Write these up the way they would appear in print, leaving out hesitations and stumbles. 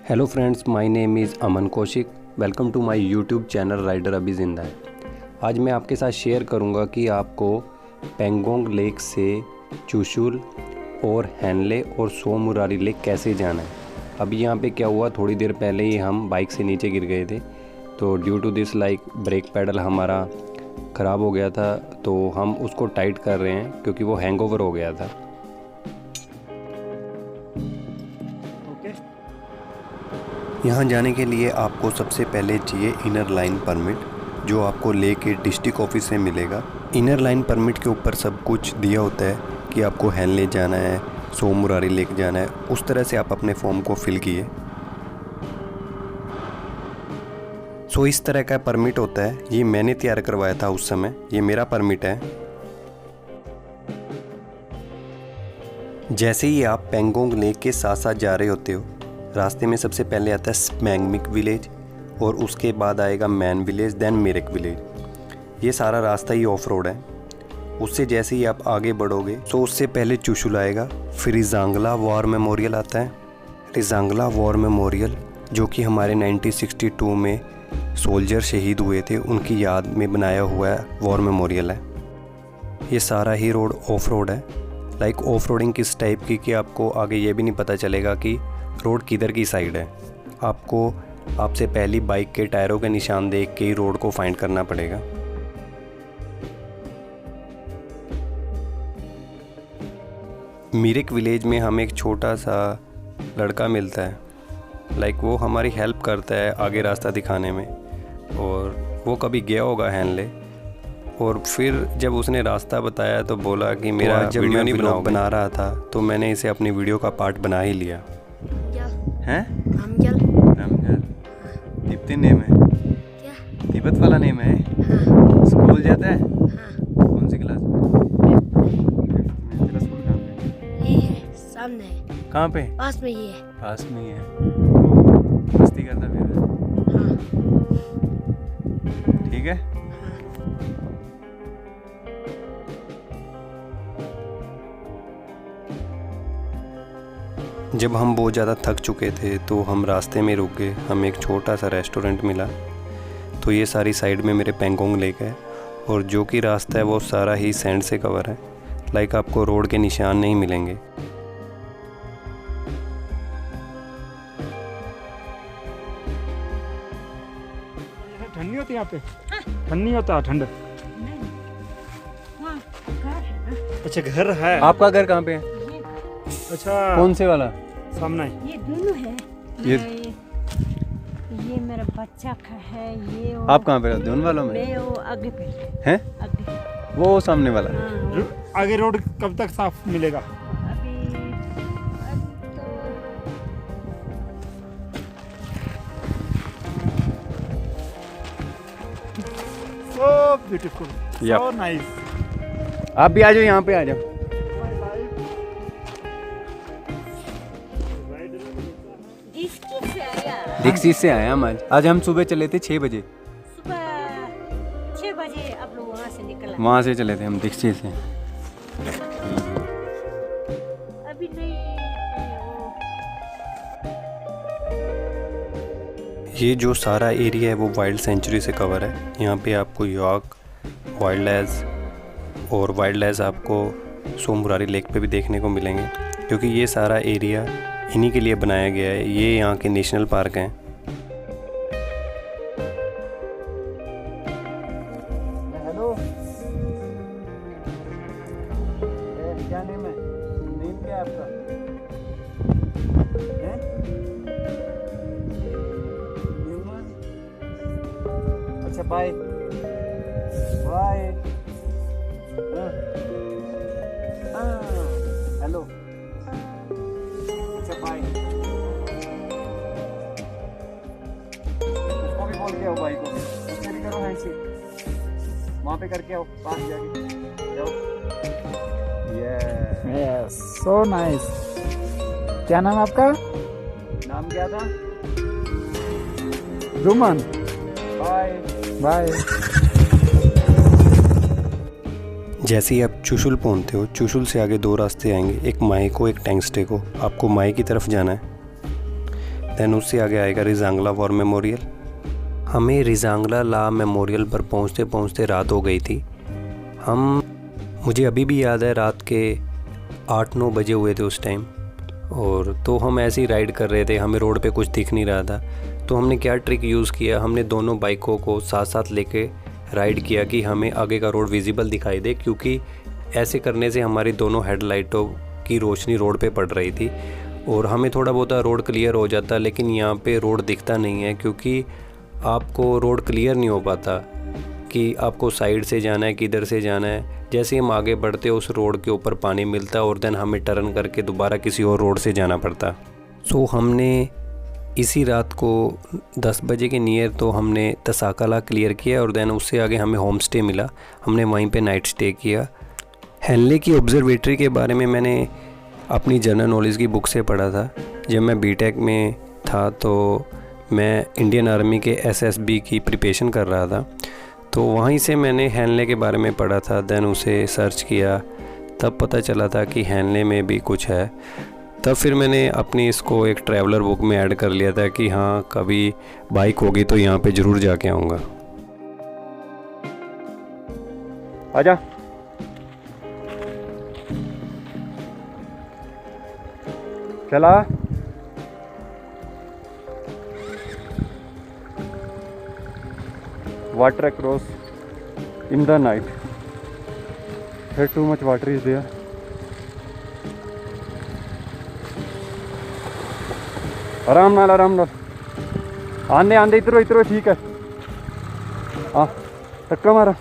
Hello friends, my name is Aman Kaushik. Welcome to my YouTube channel Rider अभी ज़िंदा है। आज मैं आपके साथ शेयर करूंगा कि आपको पेंगोंग लेक से चुशुल और हैनले और सो मुरारी लेक कैसे जाना है। अभी यहाँ पे क्या हुआ, थोड़ी देर पहले ही हम बाइक से नीचे गिर गए थे, तो due to this brake pedal हमारा ख़राब हो गया था, तो हम उसको टाइट कर रहे हैं क्योंकि वो हैंगओवर हो गया था। यहाँ जाने के लिए आपको सबसे पहले चाहिए इनर लाइन परमिट, जो आपको ले के डिस्ट्रिक्ट ऑफिस से मिलेगा। इनर लाइन परमिट के ऊपर सब कुछ दिया होता है कि आपको हैनले जाना है, सो मुरारी लेक जाना है। उस तरह से आप अपने फॉर्म को फिल किए। सो इस तरह का परमिट होता है, ये मैंने तैयार करवाया था उस समय, ये मेरा परमिट है। जैसे ही आप पेंगोंग लेक के साथ साथ जा रहे होते हो, रास्ते में सबसे पहले आता है स्मैंगमिक विलेज और उसके बाद आएगा मैन विलेज, देन मेरेक विलेज। ये सारा रास्ता ही ऑफ रोड है। उससे जैसे ही आप आगे बढ़ोगे तो उससे पहले चुशुल आएगा, फिर रिजांगला वॉर मेमोरियल आता है। रिजांगला वॉर मेमोरियल जो कि हमारे 1962 में सोल्जर शहीद हुए थे, उनकी याद में बनाया हुआ है वॉर मेमोरियल है। ये सारा ही रोड ऑफ रोड है। ऑफ रोडिंग किस टाइप की कि आपको आगे ये भी नहीं पता चलेगा कि रोड किधर की साइड है। आपको आपसे पहली बाइक के टायरों के निशान देख के ही रोड को फाइंड करना पड़ेगा। मीरिक विलेज में हमें एक छोटा सा लड़का मिलता है, वो हमारी हेल्प करता है आगे रास्ता दिखाने में, और वो कभी गया होगा हैनले, और फिर जब उसने रास्ता बताया तो बोला कि मेरा जब वीडियो नहीं बना रहा था तो मैंने इसे अपनी वीडियो का पार्ट बना ही लिया है। दीप्ति नेम है क्या? तिब्बत वाला नेम है। हाँ। स्कूल जाता है। हाँ। कौन सी क्लास में? तेरा स्कूल कहाँ पे? ये है सामने है। कहाँ पे? पास में ही है। पास में ही है। तो मस्ती करता फिर? हाँ। ठीक है। जब हम बहुत ज़्यादा थक चुके थे तो हम रास्ते में रुक गए। हमें एक छोटा सा रेस्टोरेंट मिला। तो ये सारी साइड में मेरे पेंगोंग लेक है, और जो कि रास्ता है वो सारा ही सैंड से कवर है। आपको रोड के निशान नहीं मिलेंगे। ठंड नहीं होती यहाँ पे? ठंड नहीं होता? ठंड? अच्छा, घर है। आपका घर कहाँ पे है? अच्छा, कौन से वाला? सामने। ये दोनों है। ये मेरा बच्चा का है। ये आप कहाँ पे रहते हो? उन वालों में? मैं वो आगे पे हैं? आगे। वो सामने वाला? हाँ, आगे रोड कब तक साफ मिलेगा? अभी तो so beautiful, Yep. So nice. आप भी आ जाओ, यहाँ पे आ जाओ। डिक्सी से आया हम आज हम सुबह चले थे 6 बजे। सुबह 6 बजे आप लोग वहाँ से निकला? वहाँ से चले थे हम डिक्सी से। अभी नहीं। ये जो सारा एरिया है वो वाइल्ड सेंचुरी से कवर है। यहाँ पे आपको यॉर्क वाइल्ड लाइफ और वाइल्ड लाइफ आपको सो मुरारी लेक पे भी देखने को मिलेंगे, क्योंकि ये सारा एरिया इन्हीं के लिए बनाया गया है। ये यहाँ के नेशनल पार्क हैं। हेलो, क्या नेम है? नेम क्या है आपका? अच्छा, बाय बाय। हेलो, अच्छा बाय। उसको भी बोल के आओ, भाई को भी। उससे भी करो ऐसे, वहाँ पे करके आओ, पास जाके जाओ। Yes, so nice. क्या नाम आपका? नाम क्या था? रुमन। Bye bye. जैसे ही आप चुशुल पहुंचते हो, चुशुल से आगे 2 रास्ते आएंगे, एक माई को, एक टैंगस्टे को। आपको माई की तरफ जाना है। दैन उससे आगे आएगा रिजांगला वॉर मेमोरियल। हमें रिजांगला ला मेमोरियल पर पहुंचते पहुंचते रात हो गई थी। मुझे अभी भी याद है रात के 8-9 बजे हुए थे उस टाइम, और तो हम ऐसे ही राइड कर रहे थे, हमें रोड पे कुछ दिख नहीं रहा था। तो हमने क्या ट्रिक यूज़ किया, हमने दोनों बाइकों को साथ साथ लेके राइड किया कि हमें आगे का रोड विजिबल दिखाई दे, क्योंकि ऐसे करने से हमारी दोनों हेडलाइटों की रोशनी रोड पे पड़ रही थी और हमें थोड़ा बहुत रोड क्लियर हो जाता। लेकिन यहाँ पे रोड दिखता नहीं है, क्योंकि आपको रोड क्लियर नहीं हो पाता कि आपको साइड से जाना है किधर से जाना है। जैसे हम आगे बढ़ते उस रोड के ऊपर पानी मिलता और देन हमें टर्न करके दोबारा किसी और रोड से जाना पड़ता। सो हमने इसी रात को 10 बजे के नियर तो हमने तसाकला क्लियर किया और देन उससे आगे हमें होम स्टे मिला, हमने वहीं पे नाइट स्टे किया। हेनले की ऑब्जर्वेटरी के बारे में मैंने अपनी जनरल नॉलेज की बुक से पढ़ा था। जब मैं बीटेक में था तो मैं इंडियन आर्मी के एसएसबी की प्रिपरेशन कर रहा था, तो वहीं से मैंने हेनले के बारे में पढ़ा था। देन उसे सर्च किया, तब पता चला था कि हेनले में भी कुछ है। तब फिर मैंने अपनी इसको एक ट्रैवलर बुक में ऐड कर लिया था कि हाँ कभी बाइक होगी तो यहाँ पे ज़रूर जाके आऊँगा। आजा। चला। Water across in the night. Here too much water is there. आराम नाल आंदे आंदे इधरो इधरो ठीक है। हाँ टक्का मारा।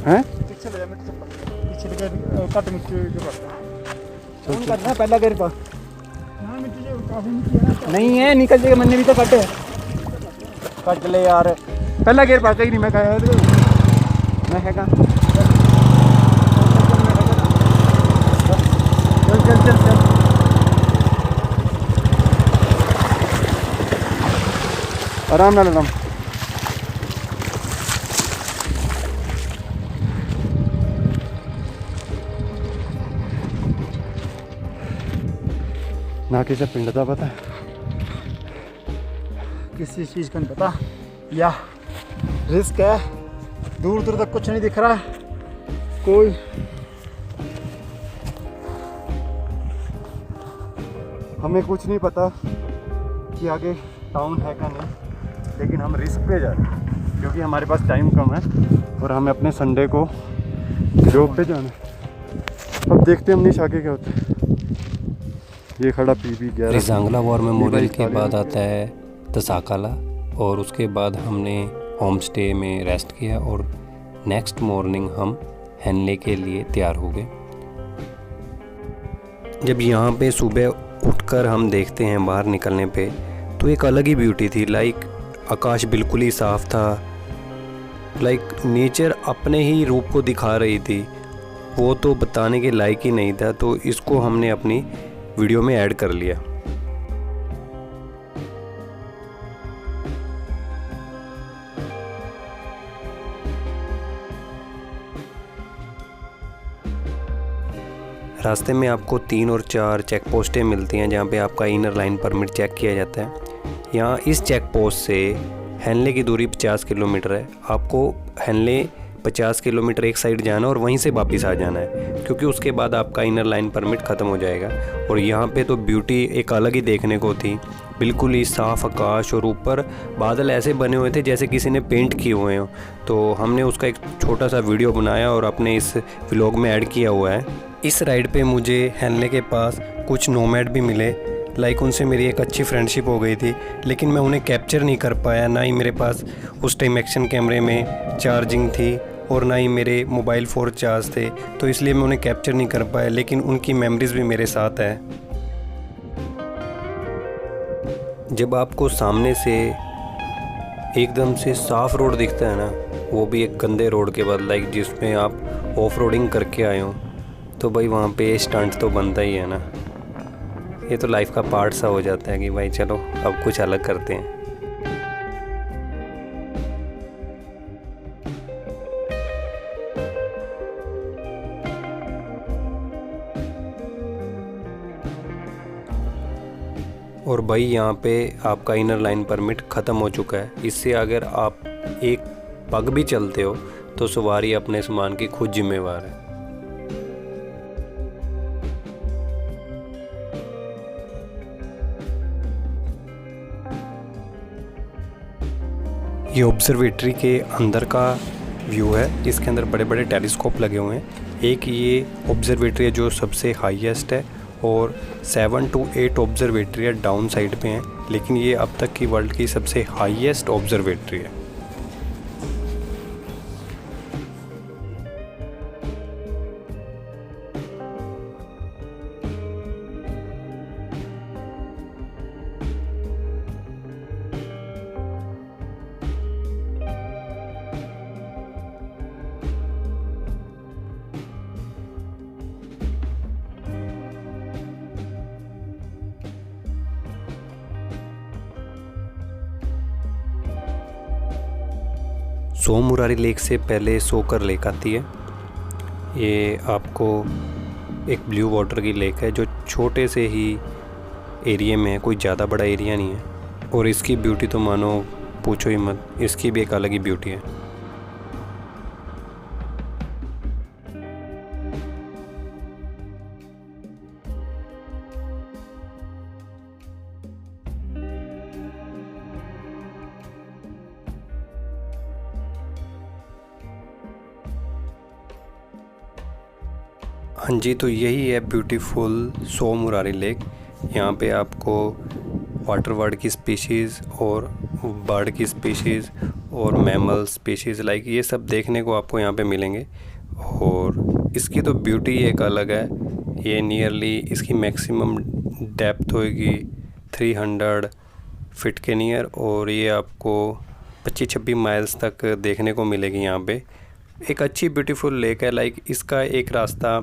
हैं करना पहला गेर पा नहीं है, निकल जाएगा। मैंने भी तो कट ले यार, पहला गेर पा ही नहीं। मैं कहा मैं है चल चल चल आराम नाल आराम। ना किसी पिंड का पता, किसी चीज़ का नहीं पता, या रिस्क है। दूर दूर तक कुछ नहीं दिख रहा कोई। हमें कुछ नहीं पता कि आगे टाउन है का नहीं, लेकिन हम रिस्क पे जा रहे हैं क्योंकि हमारे पास टाइम कम है और हमें अपने संडे को जॉब पे जाना है। अब देखते हैं हमने आगे क्या होता है। ये खड़ा PB11। रिजांगला वॉर मेमोरियल के बाद आता है तसाकला और उसके बाद हमने होम स्टे में रेस्ट किया और नेक्स्ट मॉर्निंग हम हेनले के लिए तैयार हो गए। जब यहाँ पे सुबह उठकर हम देखते हैं बाहर निकलने पे तो एक अलग ही ब्यूटी थी। लाइक आकाश बिल्कुल ही साफ था, लाइक नेचर अपने ही रूप को दिखा रही थी। वो तो बताने के लायक ही नहीं था, तो इसको हमने अपनी वीडियो में ऐड कर लिया। रास्ते में आपको 3 और 4 चेक पोस्टें मिलती हैं जहाँ पे आपका इनर लाइन परमिट चेक किया जाता है। यहाँ इस चेक पोस्ट से हेनले की दूरी 50 किलोमीटर है। आपको हेनले 50 किलोमीटर एक साइड जाना और वहीं से वापस आ जाना है, क्योंकि उसके बाद आपका इनर लाइन परमिट ख़त्म हो जाएगा। और यहाँ पे तो ब्यूटी एक अलग ही देखने को थी, बिल्कुल ही साफ़ आकाश और ऊपर बादल ऐसे बने हुए थे जैसे किसी ने पेंट किए हुए हों। तो हमने उसका एक छोटा सा वीडियो बनाया और अपने इस व्लॉग में ऐड किया हुआ है। इस राइड पे मुझे हेनले के पास कुछ नोमैड भी मिले, लाइक उनसे मेरी एक अच्छी फ्रेंडशिप हो गई थी, लेकिन मैं उन्हें कैप्चर नहीं कर पाया। ना ही मेरे पास उस टाइम एक्शन कैमरे में चार्जिंग थी और ना ही मेरे मोबाइल फ़ोन चार्ज थे, तो इसलिए मैं उन्हें कैप्चर नहीं कर पाया, लेकिन उनकी मेमोरीज़ भी मेरे साथ है। जब आपको सामने से एकदम से साफ़ रोड दिखता है ना, वो भी एक गंदे रोड के बाद, लाइक जिसमें आप ऑफ रोडिंग करके आए हो, तो भाई वहाँ पे स्टंट तो बनता ही है ना। ये तो लाइफ का पार्ट सा हो जाता है कि भाई चलो अब कुछ अलग करते हैं। और भाई यहाँ पे आपका इनर लाइन परमिट ख़त्म हो चुका है। इससे अगर आप एक पग भी चलते हो तो सवारी अपने सामान की खुद जिम्मेवार है। ये ऑब्जर्वेटरी के अंदर का व्यू है। इसके अंदर बड़े बड़े टेलीस्कोप लगे हुए हैं। एक ये ऑब्जर्वेटरी है जो सबसे हाईएस्ट है और 7 to 8 ऑब्जर्वेटरी डाउन साइड पे हैं, लेकिन ये अब तक की वर्ल्ड की सबसे हाईएस्ट ऑब्जर्वेटरी है। सो मुरारी लेक से पहले सोकर लेक आती है। ये आपको एक ब्लू वाटर की लेक है जो छोटे से ही एरिया में है, कोई ज़्यादा बड़ा एरिया नहीं है। और इसकी ब्यूटी तो मानो पूछो ही मत, इसकी भी एक अलग ही ब्यूटी है। हाँ जी, तो यही है ब्यूटीफुल सो मुरारी लेक। यहाँ पे आपको वाटर बर्ड की स्पीशीज़ और बर्ड की स्पीशीज़ और मैमल स्पीशीज़ लाइक ये सब देखने को आपको यहाँ पे मिलेंगे। और इसकी तो ब्यूटी एक अलग है। ये नियरली इसकी मैक्सिमम डेप्थ होगी 300 फीट के नियर, और ये आपको 25-26 माइल्स तक देखने को मिलेगी यहाँ पे। एक अच्छी ब्यूटीफुल लेक है। लाइक इसका एक रास्ता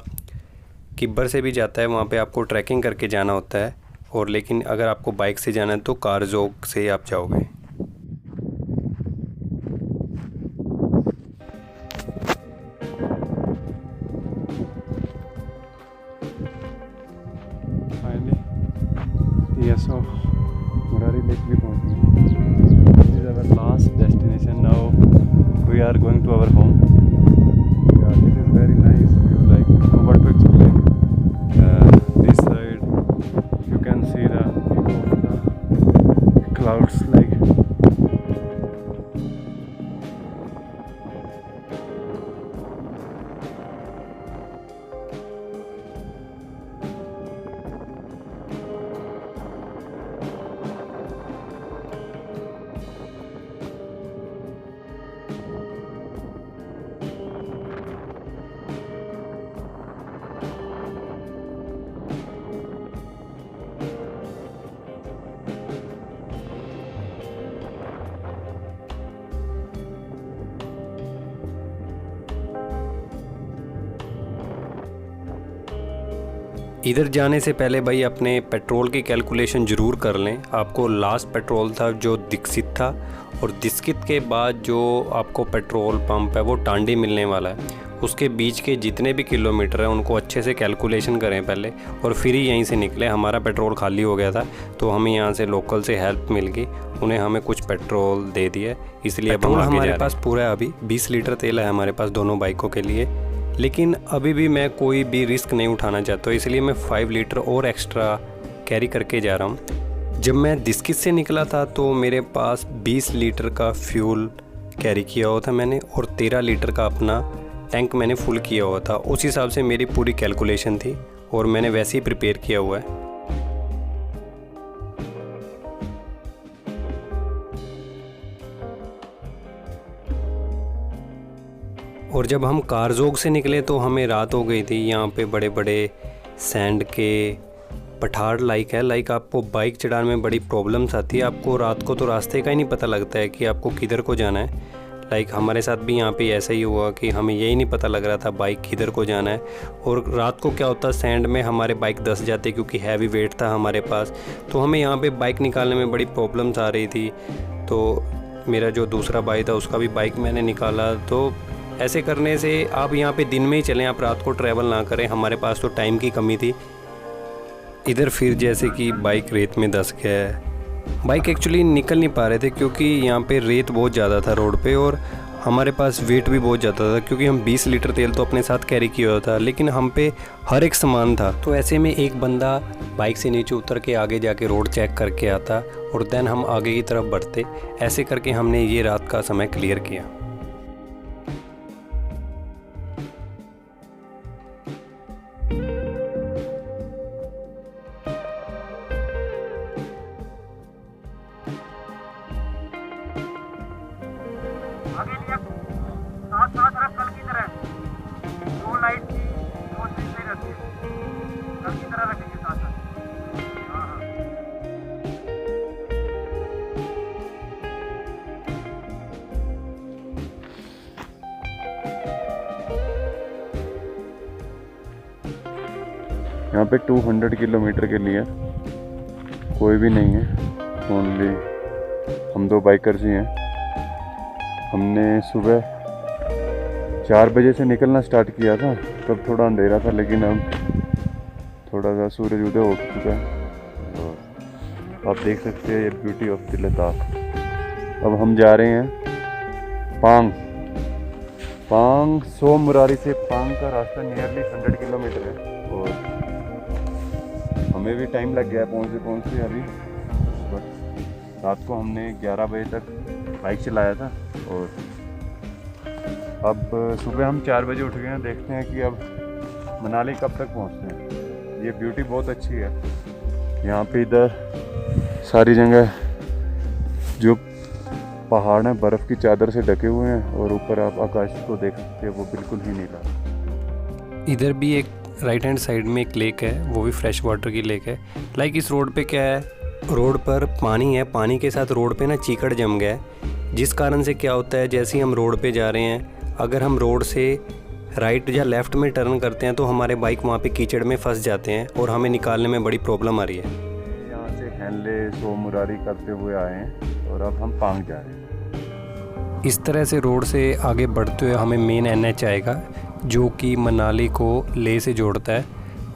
किब्बर से भी जाता है, वहाँ पे आपको ट्रैकिंग करके जाना होता है। और लेकिन अगर आपको बाइक से जाना है तो कारजोग से आप जाओगे। फाइनली ये सो मुरारी लेक भी पहुँच गए। This is our last destination. Now we are going to our home. This is very nice view, like what to explain. This side you can see the clouds like इधर जाने से पहले भाई अपने पेट्रोल की कैलकुलेशन ज़रूर कर लें। आपको लास्ट पेट्रोल था जो दीक्षित था, और दीक्षित के बाद जो आपको पेट्रोल पंप है वो टांडी मिलने वाला है। उसके बीच के जितने भी किलोमीटर हैं उनको अच्छे से कैलकुलेशन करें पहले, और फिर ही यहीं से निकले। हमारा पेट्रोल खाली हो गया था तो हमें यहाँ से लोकल से हेल्प मिल गई, उन्हें हमें कुछ पेट्रोल दे दिया, इसलिए अब हम हमारे पास पूरा है। अभी 20 लीटर तेल है हमारे पास दोनों बाइकों के लिए, लेकिन अभी भी मैं कोई भी रिस्क नहीं उठाना चाहता, इसलिए मैं 5 लीटर और एक्स्ट्रा कैरी करके जा रहा हूँ। जब मैं दीक्षित से निकला था तो मेरे पास 20 लीटर का फ्यूल कैरी किया हुआ था मैंने, और 13 लीटर का अपना टैंक मैंने फुल किया हुआ था। उस हिसाब से मेरी पूरी कैलकुलेशन थी और मैंने वैसे ही प्रिपेयर किया हुआ है। और जब हम कारजोग से निकले तो हमें रात हो गई थी। यहाँ पे बड़े बड़े सैंड के पठार लाइक है। लाइक आपको बाइक चढ़ाने में बड़ी प्रॉब्लम्स आती है। आपको रात को तो रास्ते का ही नहीं पता लगता है कि आपको किधर को जाना है। लाइक हमारे साथ भी यहाँ पे ऐसा ही हुआ कि हमें यही नहीं पता लग रहा था बाइक किधर को जाना है। और रात को क्या होता, सैंड में हमारे बाइक धंस जाते क्योंकि हैवी वेट था हमारे पास, तो हमें यहाँ पे बाइक निकालने में बड़ी प्रॉब्लम्स आ रही थी। तो मेरा जो दूसरा भाई था उसका भी बाइक मैंने निकाला। तो ऐसे करने से आप यहाँ पे दिन में ही चलें, आप रात को ट्रैवल ना करें। हमारे पास तो टाइम की कमी थी, इधर फिर जैसे कि बाइक रेत में धंस गया है। बाइक एक्चुअली निकल नहीं पा रहे थे क्योंकि यहाँ पे रेत बहुत ज़्यादा था रोड पे, और हमारे पास वेट भी बहुत ज़्यादा था क्योंकि हम 20 लीटर तेल तो अपने साथ कैरी किया हुआ था, लेकिन हम पे हर एक सामान था। तो ऐसे में एक बंदा बाइक से नीचे उतर के आगे जाके रोड चेक करके आता और देन हम आगे की तरफ बढ़ते। ऐसे करके हमने ये रात का समय क्लियर किया। आगे लिया साथ साथ रख कल की तरह, दो लाइट की दो चीज नहीं रखी, कल की तरह रखेंगे साथ साथ। हाँ हाँ यहाँ पे 200 किलोमीटर के लिए कोई भी नहीं है, ओनली हम दो बाइकर्स ही हैं। हमने सुबह 4 बजे से निकलना स्टार्ट किया था, तब थोड़ा अंधेरा था, लेकिन अब थोड़ा सा सूरज उदय हो चुका है और आप देख सकते हैं ये ब्यूटी ऑफ द लद्दाख। अब हम जा रहे हैं पांग सो मुरारी से पांग का रास्ता नियरली 100 किलोमीटर है और हमें भी टाइम लग गया पहुँचते अभी। बट रात को हमने 11 बजे तक बाइक चलाया था और अब सुबह हम 4 बजे उठ गए हैं। देखते हैं कि अब मनाली कब तक पहुंचते हैं। ये ब्यूटी बहुत अच्छी है यहाँ पे, इधर सारी जगह जो पहाड़ हैं बर्फ़ की चादर से ढके हुए हैं और ऊपर आप आकाश को देख सकते हैं, वो बिल्कुल ही नीला। इधर भी एक राइट हैंड साइड में एक लेक है, वो भी फ्रेश वाटर की लेक है। लाइक इस रोड पे क्या है, रोड पर पानी है, पानी के साथ रोड पे ना चीकड़ जम गया है, जिस कारण से क्या होता है जैसे ही हम रोड पे जा रहे हैं, अगर हम रोड से राइट या लेफ़्ट में टर्न करते हैं तो हमारे बाइक वहाँ पे कीचड़ में फंस जाते हैं और हमें निकालने में बड़ी प्रॉब्लम आ रही है। यहाँ से हैनले सो मुरारी करते हुए आए हैं और अब हम पांग जा रहे हैं। इस तरह से रोड से आगे बढ़ते हुए हमें मेन NH आएगा जो कि मनाली को लेह से जोड़ता है,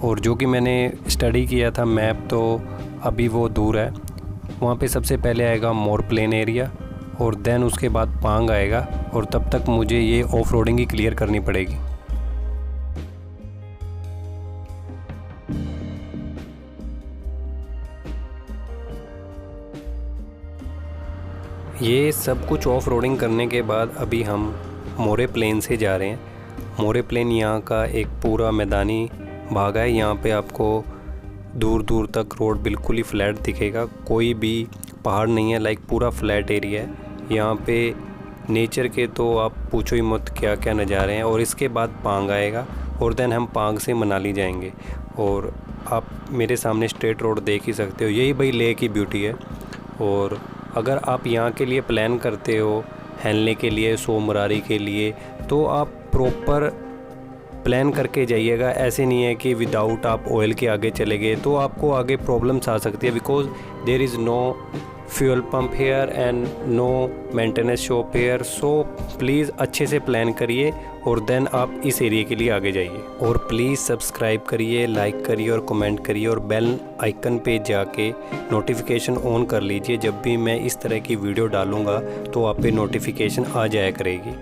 और जो कि मैंने स्टडी किया था मैप, तो अभी वो दूर है। वहाँ पे सबसे पहले आएगा मोर प्लेन एरिया और देन उसके बाद पांग आएगा, और तब तक मुझे ये ऑफ रोडिंग ही क्लियर करनी पड़ेगी। ये सब कुछ ऑफ रोडिंग करने के बाद अभी हम मोरे प्लेन से जा रहे हैं। मोरे प्लेन यहाँ का एक पूरा मैदानी भाग है। यहाँ पे आपको दूर दूर तक रोड बिल्कुल ही फ्लैट दिखेगा, कोई भी पहाड़ नहीं है, लाइक पूरा फ्लैट एरिया है। यहाँ पे नेचर के तो आप पूछो ही मत क्या क्या नज़ारे हैं। और इसके बाद पांग आएगा और देन हम पांग से मनाली जाएंगे। और आप मेरे सामने स्ट्रेट रोड देख ही सकते हो, यही भाई लेह की ब्यूटी है। और अगर आप यहाँ के लिए प्लान करते हो, हैनले के लिए, सो मुरारी के लिए, तो आप प्रॉपर प्लान करके जाइएगा। ऐसे नहीं है कि विदाउट आप ऑयल के आगे चले गए तो आपको आगे प्रॉब्लम्स आ सकती है, because there is no fuel pump here and no maintenance shop here. So please अच्छे से प्लान करिए और देन आप इस एरिया के लिए आगे जाइए। और प्लीज़ सब्सक्राइब करिए, लाइक करिए और कमेंट करिए, और बेल आइकन पे जाके नोटिफिकेशन ऑन कर लीजिए। जब भी मैं इस तरह की वीडियो डालूँगा तो आप पे नोटिफिकेशन आ जाया करेगी।